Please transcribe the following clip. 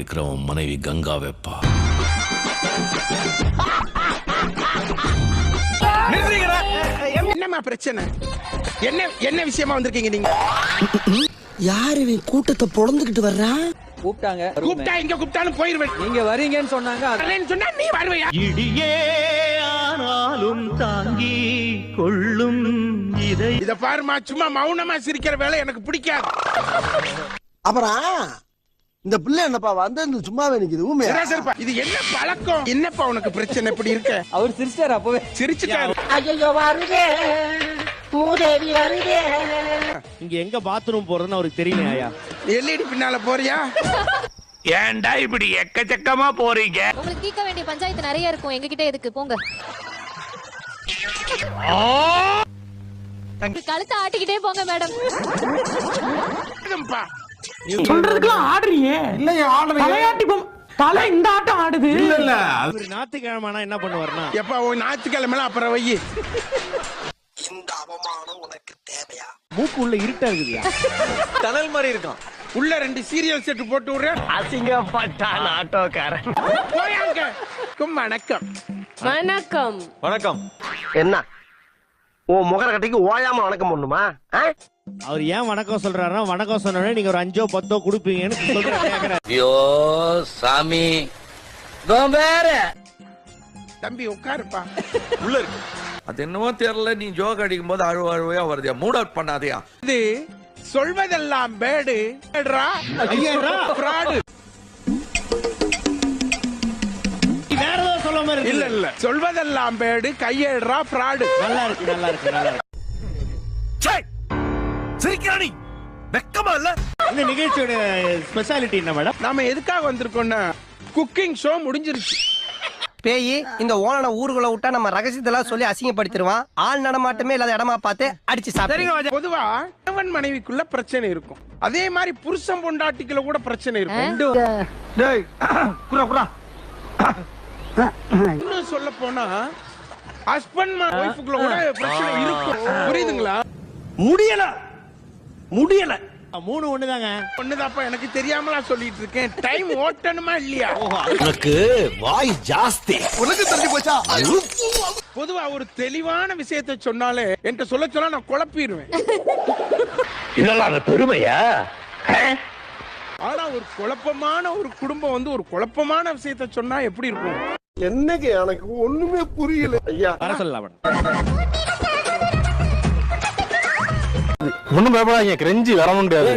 இருக்கிறவன் மனைவி கங்கா வெப்பா. என்னமா பிரச்சனை? என்ன விஷயமா வந்திருக்கீங்க நீங்க? யாரு கூட்டத்தை பொழந்துகிட்டு வர்றா? கூப்பிட்டா இங்க கூப்பிட்டாலும் போயிருவேன். நீங்க வரீங்கன்னு சொன்னாங்க. சொன்னா நீ வருவையா? இடியே ஆனாலும் தாங்கி கொள்ளும் இத பாருமா, சும்மா மௌனமா சிரிக்கிற வேலை எனக்கு பிடிக்காது. அப்புறம் இந்த பிள்ளை என்னப்பா வந்து சும்மாவே நிக்குது ஊமையா? இது என்ன பழக்கம்? என்னப்பா உனக்கு பிரச்சனை? இப்படி இருக்க? அவர் சிரிச்சார், அப்பவே சிரிச்சுட்டாரு. ஐயோ வருதே, மூதேவி வருதே. இங்க எங்க பாத்ரூம் போறதுன்னு அவருக்கு தெரியலையா? எல்இடி பின்னால போறியா? ஏன்டா இப்படி எக்கச்சக்கமா போறீங்க? உங்களுக்கு தீர்க்க வேண்டிய பஞ்சாயத்து நிறைய இருக்கும், எங்ககிட்ட எதுக்கு போங்க. கழுத்தை ஆட்டிக்கிட்டே போங்க மேடம். சொல்றதுக்குலாம் ஆடுறியே? இல்லையா தலையாட்டி தலை இந்த ஆட்டம் ஆடுது. இல்ல அவர் ஞாயிற்றுக்கிழமை என்ன பண்ணுவாருன்னா, எப்ப ஞாயிற்றுக்கிழமை அப்புறம் வை. இந்த அவமானம் உனக்கு தேவையா? மூக்கு உள்ள இருட்டா இருக்குதுயா, டனல் மாதிரி இருக்கும். உள்ள 2 சீரியல் செட் போட்டு விடுறேன். அசிங்கப்பட்டான் ஆட்டோக்காரன். போயாங்க. வணக்கம். வணக்கம். வணக்கம். என்ன ஓ முகர கட்டிக்கு ஓயாம வணக்கம் பண்ணுமா? அவர் ஏன் வணக்கம் சொல்றாருன்னா, வணக்கம் சொன்னோடனே நீங்க ஒரு 5 10 கொடுப்பீங்கன்னு சொல்றாரு. ஐயோ சாமி, வேற தம்பி உட்காருப்பா. உள்ள இருக்கு. அது என்னவோ தெரியல, நீ ஜோக் அடிக்கும் போது அழுவையா வருதியா? Mood out பண்ணாதயா. இது சொல்வதெல்லாம் பேடு, ஃப்ராடு. வேற ஏதோ சொல்ல மாதிரி இல்ல இல்ல, சொல்வதெல்லாம் பேடு, கையேடுறா, ஃப்ராடு. நல்லா இருக்கு, நல்லா இருக்கு, நல்லா இருக்கு. சிரிக்கிறானி வெக்கமா இல்ல? இந்த நிகழ்ச்சியோட ஸ்பெஷாலிட்டி என்ன மேடம்? நாம எதுக்காக வந்திருக்கோம்னா, குக்கிங் ஷோ முடிஞ்சிருச்சு. பேய் இந்த ஓனனை ஊருக்குள்ள விட்டா நம்ம ரகசியத்தெல்லாம் சொல்லி அசிங்கப்படுத்திடுவான். ஆள் நடமாட்டமே இல்லாத இடமா பார்த்து அடிச்சு சாப்பிடுங்க. பொதுவா கணவன் மனைவிக்குள்ள பிரச்சனை இருக்கும், அதே மாதிரி புருஷன் பொண்டாட்டிக்குள்ள கூட பிரச்சனை இருக்கும். இன்னும் சொல்ல போனா ஹஸ்பண்ட் ஒய்ஃப்குள்ள கூட பிரச்சனை இருக்கும். புரியுதுங்களா? முடியல 3 ஒண்ணுதாங்க. ஒண்ணுதாப்பா, எனக்கு தெரியாமலா சொல்லிட்டு இருக்கேன். டைம் ஓட்டணுமா இல்லையா? உனக்கு வாய் ஜாஸ்தி. உனக்கு தெரிஞ்சு போச்சா? பொதுவா ஒரு தெளிவான விஷயத்தை சொன்னாலே என்கிட்ட சொல்ல நான் குழப்பிடுவேன். இதெல்லாம் பெருமையா? ஆனா ஒரு குழப்பமான ஒரு குடும்பம் வந்து ஒரு குழப்பமான விஷயத்தை சொன்னா எப்படி இருக்கும்? என்னங்க எனக்கு ஒண்ணுமே புரியல ஐயா. வர சொல்லலாம் மேடம். ஒண்ணும் பயப்படாதீங்க, கிரெஞ்சி வர முடியாது.